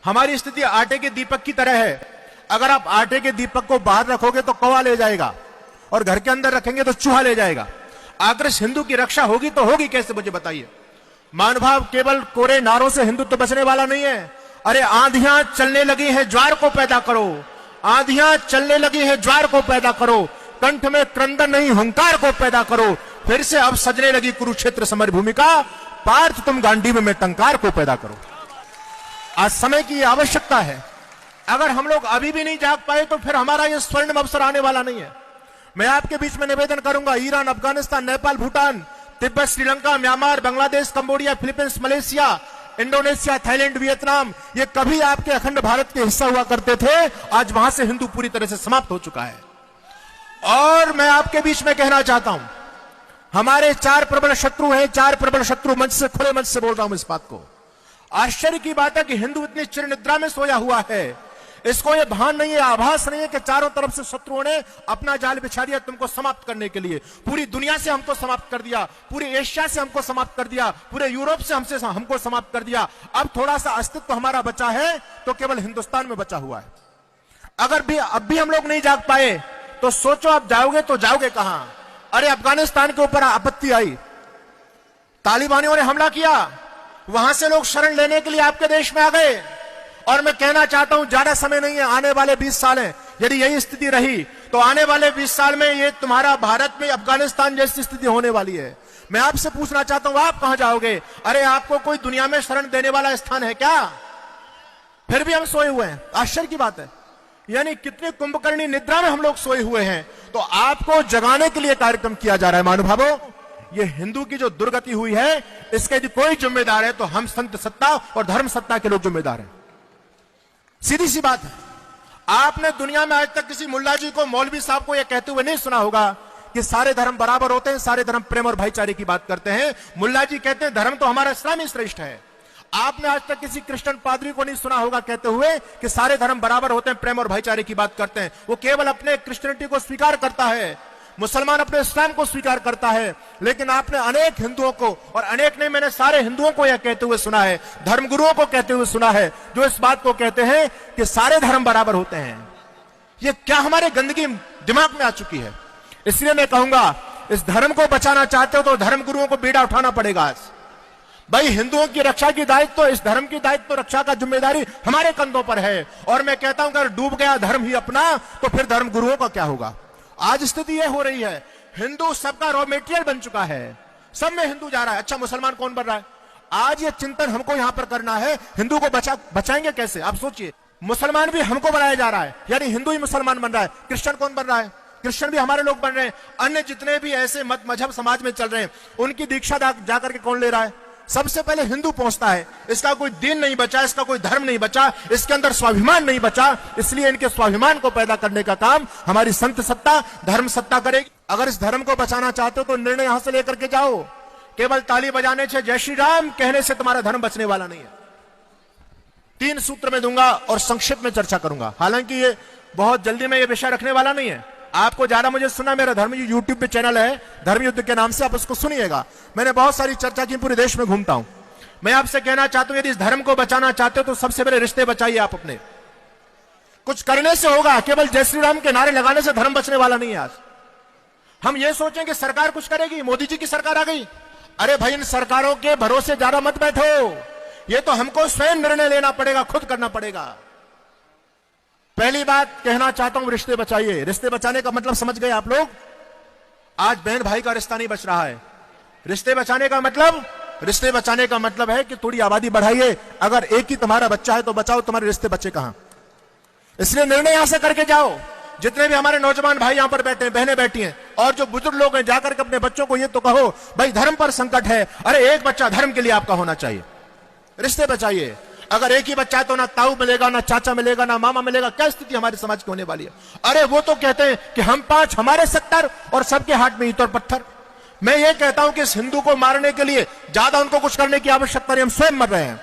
हमारी स्थिति आटे के दीपक की तरह है। अगर आप आटे के दीपक को बाहर रखोगे तो कौवा ले जाएगा, और घर के अंदर रखेंगे तो चूहा ले जाएगा। आखिर हिंदू की रक्षा होगी तो होगी कैसे, मुझे बताइए। महानुभाव, केवल कोरे नारों से हिंदुत्व बचने वाला नहीं है। अरे आंधियां चलने लगी हैं, ज्वार को पैदा करो। आंधियां चलने लगी हैं, ज्वार को पैदा करो। कंठ में क्रंदन नहीं, हंकार को पैदा करो। फिर से अब सजने लगी कुरुक्षेत्र समर भूमिका, पार्थ तुम गांडीव में टंकार को पैदा करो। आज समय की आवश्यकता है। अगर हम लोग अभी भी नहीं जाग पाए तो फिर हमारा यह स्वर्णिम अवसर आने वाला नहीं है। मैं आपके बीच में निवेदन करूंगा, Iran, Afghanistan, Nepal, Bhutan, Tibet, Sri Lanka, Myanmar, Bangladesh, Cambodia, Philippines, Malaysia, Indonesia, Thailand, Vietnam, ये कभी आपके अखंड भारत के हिस्सा हुआ करते थे। आज वहां से हिंदू पूरी तरह से समाप्त हो चुका है। और मैं आपके बीच में कहना चाहता हूं, हमारे 4 प्रबल शत्रु हैं। 4 प्रबल शत्रु, मंच से, खुले मंच से बोल रहा हूं इस बात को। आश्चर्य की बात है कि हिंदू इतनी चिर निद्रा में सोया हुआ है, इसको ये भान नहीं है, आभास नहीं है कि चारों तरफ से शत्रुओं ने अपना जाल बिछा दिया तुमको समाप्त करने के लिए। पूरी दुनिया से हमको समाप्त कर दिया, पूरी एशिया से हमको समाप्त कर दिया, पूरे यूरोप से हमको समाप्त कर दिया। अब थोड़ा सा अस्तित्व हमारा बचा है तो केवल हिंदुस्तान में बचा हुआ है। अगर भी अब भी हम लोग नहीं जाग पाए तो सोचो आप जाओगे तो जाओगे कहां। अरे अफगानिस्तान के ऊपर आपत्ति आई, तालिबानियों ने हमला किया, वहां से लोग शरण लेने के लिए आपके देश में आ गए। और मैं कहना चाहता हूं, ज्यादा समय नहीं है, आने वाले 20 साल हैं। यदि यही स्थिति रही तो आने वाले 20 साल में ये तुम्हारा भारत में अफगानिस्तान जैसी स्थिति होने वाली है। मैं आपसे पूछना चाहता हूं, आप कहां जाओगे? अरे आपको कोई दुनिया में शरण देने वाला स्थान है क्या? फिर भी हम सोए हुए हैं। आश्चर्य की बात है, यानी कितने कुंभकर्णी निद्रा में हम लोग सोए हुए हैं। तो आपको जगाने के लिए कार्यक्रम किया जा रहा है। महानुभावों, ये हिंदू की जो दुर्गति हुई है, इसके यदि कोई जिम्मेदार है तो हम संत सत्ता और धर्म सत्ता के लोग जिम्मेदार हैं। सीधी सी बात है। आपने दुनिया में आज तक किसी मुल्ला जी को, मौलवी साहब को यह कहते हुए नहीं सुना होगा कि सारे धर्म बराबर होते हैं, सारे धर्म प्रेम और भाईचारे की बात करते हैं। मुल्ला जी कहते हैं धर्म तो हमारा इस्लाम ही श्रेष्ठ है। आपने आज तक किसी क्रिश्चियन पादरी को नहीं सुना होगा कहते हुए कि सारे धर्म बराबर होते हैं, प्रेम और भाईचारे की बात करते हैं। वो केवल अपने क्रिश्चियनिटी को स्वीकार करता है, मुसलमान अपने इस्लाम को स्वीकार करता है। लेकिन आपने अनेक हिंदुओं को, और अनेक नहीं, मैंने सारे हिंदुओं को यह कहते हुए सुना है, धर्मगुरुओं को कहते हुए सुना है, जो इस बात को कहते हैं कि सारे धर्म बराबर होते हैं। ये क्या हमारे गंदगी दिमाग में आ चुकी है। इसलिए मैं कहूंगा, इस धर्म को बचाना चाहते हो तो धर्मगुरुओं को बीड़ा उठाना पड़ेगा। आज भाई, हिंदुओं की रक्षा की दायित्व, इस धर्म की दायित्व रक्षा का जिम्मेदारी हमारे कंधों पर है। और मैं कहता हूं, अगर डूब गया धर्म ही अपना तो फिर धर्मगुरुओं का क्या होगा। आज स्थिति यह हो रही है, हिंदू सबका रॉ मेटेरियल बन चुका है, सब में हिंदू जा रहा है। अच्छा, मुसलमान कौन बन रहा है? आज ये चिंतन हमको यहां पर करना है, हिंदू को बचाएंगे कैसे। आप सोचिए, मुसलमान भी हमको बनाया जा रहा है, यानी हिंदू ही मुसलमान बन रहा है। क्रिश्चियन कौन बन रहा है? क्रिश्चियन भी हमारे लोग बन रहे हैं। अन्य जितने भी ऐसे मत मजहब समाज में चल रहे हैं, उनकी दीक्षा जाकर के कौन ले रहा है? सबसे पहले हिंदू पहुंचता है। इसका कोई दीन नहीं बचा, इसका कोई धर्म नहीं बचा, इसके अंदर स्वाभिमान नहीं बचा। इसलिए इनके स्वाभिमान को पैदा करने का काम हमारी संत सत्ता, धर्म सत्ता करेगी। अगर इस धर्म को बचाना चाहते हो तो निर्णय यहां से लेकर के जाओ। केवल ताली बजाने से, जय श्री राम कहने से तुम्हारा धर्म बचने वाला नहीं है। 3 सूत्र में दूंगा और संक्षिप्त में चर्चा करूंगा। हालांकि ये बहुत जल्दी में ये विषय रखने वाला नहीं है। आपको ज्यादा मुझे सुना, मेरा धर्मयुद्ध यूट्यूब पे चैनल है, धर्मयुद्ध के नाम से, आप उसको सुनिएगा। मैंने बहुत सारी चर्चा की, पूरे देश में घूमता हूं। मैं आपसे कहना चाहता हूं, यदि इस धर्म को बचाना चाहते हो तो सबसे पहले रिश्ते बचाइए आप अपने। कुछ करने से होगा, केवल जय श्री राम के नारे लगाने से धर्म बचने वाला नहीं है। आज हम ये सोचें कि सरकार कुछ करेगी, मोदी जी की सरकार आ गई। अरे भाई, इन सरकारों के भरोसे ज्यादा मत बैठो। ये तो हमको स्वयं निर्णय लेना पड़ेगा, खुद करना पड़ेगा। पहली बात कहना चाहता हूं, रिश्ते बचाइए। रिश्ते बचाने का मतलब समझ गए आप लोग? आज बहन भाई का रिश्ता नहीं बच रहा है। रिश्ते बचाने का मतलब है कि थोड़ी आबादी बढ़ाइए। अगर एक ही तुम्हारा बच्चा है तो बचाओ, तुम्हारे रिश्ते बच्चे कहां। इसलिए निर्णय यहां से करके जाओ। जितने भी हमारे नौजवान भाई यहां पर बैठे हैं, बहनें बैठी हैं, और जो बुजुर्ग लोग हैं, जाकर के अपने बच्चों को ये तो कहो, भाई धर्म पर संकट है। अरे एक बच्चा धर्म के लिए आपका होना चाहिए। रिश्ते बचाइए। अगर एक ही बच्चा है तो ना ताऊ मिलेगा, ना चाचा मिलेगा, ना मामा मिलेगा। क्या स्थिति हमारे समाज की होने वाली है। अरे वो तो कहते हैं कि हम 5, हमारे 70 और सबके हाथ में ईंट और पत्थर। मैं ये कहता हूं कि इस हिंदू को मारने के लिए ज्यादा उनको कुछ करने की आवश्यकता नहीं, हम स्वयं मर रहे हैं।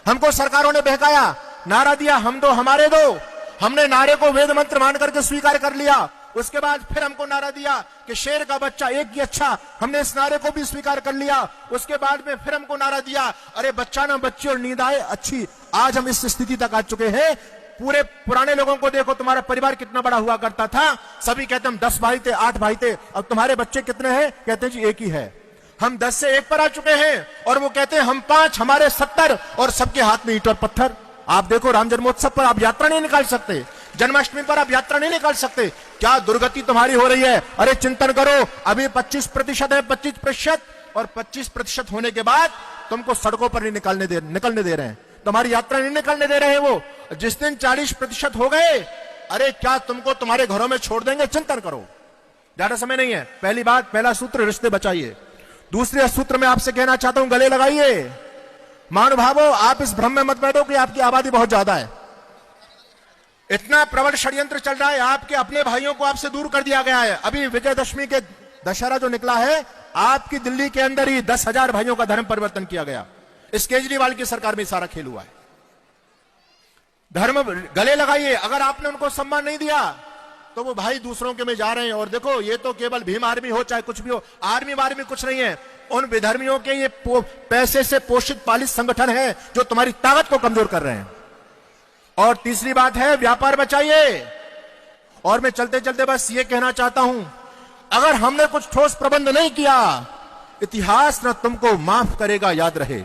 हमको सरकारों ने बहकाया, नारा दिया, हम दो हमारे दो। हमने नारे को वेद मंत्र मान करके स्वीकार कर लिया। उसके बाद फिर हमको नारा दिया कि शेर का बच्चा एक ही अच्छा, हमने इस नारे को भी स्वीकार कर लिया। उसके बाद में फिर हमको नारा दिया, अरे बच्चा ना बच्ची और नींद आए अच्छी। आज हम इस स्थिति तक आ चुके हैं। पूरे पुराने लोगों को देखो, तुम्हारा परिवार कितना बड़ा हुआ करता था, सभी कहते हम 10 भाई थे, 8 भाई थे। अब तुम्हारे बच्चे कितने हैं? कहते हैं जी एक ही है। हम 10 से 1 पर आ चुके हैं और वो कहते हैं हम 5, हमारे 70 और सबके हाथ में ईंट और पत्थर। आप देखो राम जन्मोत्सव पर आप यात्रा नहीं निकाल सकते, जन्माष्टमी पर आप यात्रा नहीं निकाल सकते। क्या दुर्गति तुम्हारी हो रही है? अरे चिंतन करो, अभी 25% है, 25%, और 25% होने के बाद तुमको सड़कों पर नहीं निकलने दे रहे हैं, तुम्हारी यात्रा नहीं निकलने दे रहे हैं। वो जिस दिन 40% हो गए, अरे क्या तुमको तुम्हारे घरों में छोड़ देंगे? चिंतन करो, ज्यादा समय नहीं है। पहली बात, पहला सूत्र, रिश्ते बचाइए। दूसरे सूत्र में आपसे कहना चाहता हूं, गले लगाइए। महानुभावों, आप इस भ्रम में मत बैठो कि आपकी आबादी बहुत ज्यादा है। इतना प्रबल षड्यंत्र चल रहा है, आपके अपने भाइयों को आपसे दूर कर दिया गया है। अभी विजयदशमी के दशहरा जो निकला है, आपकी दिल्ली के अंदर ही 10,000 भाइयों का धर्म परिवर्तन किया गया। इस केजरीवाल की सरकार में सारा खेल हुआ है। धर्म गले लगाइए। अगर आपने उनको सम्मान नहीं दिया तो वो भाई दूसरों के में जा रहे हैं। और देखो, ये तो केवल भीम आर्मी हो चाहे कुछ भी हो, आर्मी वार्मी कुछ नहीं है। उन विधर्मियों के ये पैसे से पोषित पालित संगठन है जो तुम्हारी ताकत को कमजोर कर रहे हैं। और तीसरी बात है, व्यापार बचाइए। और मैं चलते चलते बस ये कहना चाहता हूं, अगर हमने कुछ ठोस प्रबंध नहीं किया, इतिहास न तुमको माफ करेगा, याद रहे।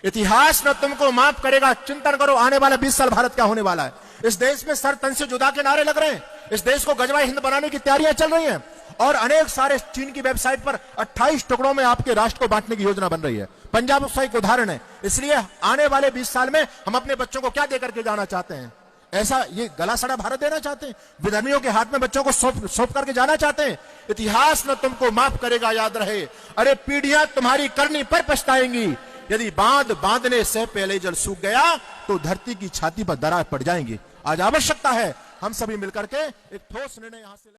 इतिहास न तुमको माफ करेगा। चिंतन करो, आने वाला 20 साल भारत क्या होने वाला है। इस देश में सर तन से जुदा के नारे लग रहे हैं। इस देश को गजवा हिंद बनाने की तैयारियां चल रही हैं और अनेक सारे चीन की वेबसाइट पर 28 टुकड़ों में आपके राष्ट्र को बांटने की योजना बन रही है। पंजाब उसका एक उदाहरण है। इसलिए आने वाले 20 साल में हम अपने बच्चों को क्या देकर के जाना चाहते हैं? ऐसा ये गला सड़ा भारत देना चाहते हैं? विधर्मियों के हाथ में बच्चों को सौंप करके जाना चाहते हैं? इतिहास न तुमको माफ करेगा, याद रहे। अरे पीढ़ियां तुम्हारी करनी पर पछताएंगी। यदि बांधने से पहले जल सूख गया तो धरती की छाती पर दरार पड़ जाएंगी। आज आवश्यकता है हम सभी मिलकर के एक ठोस निर्णय यहां से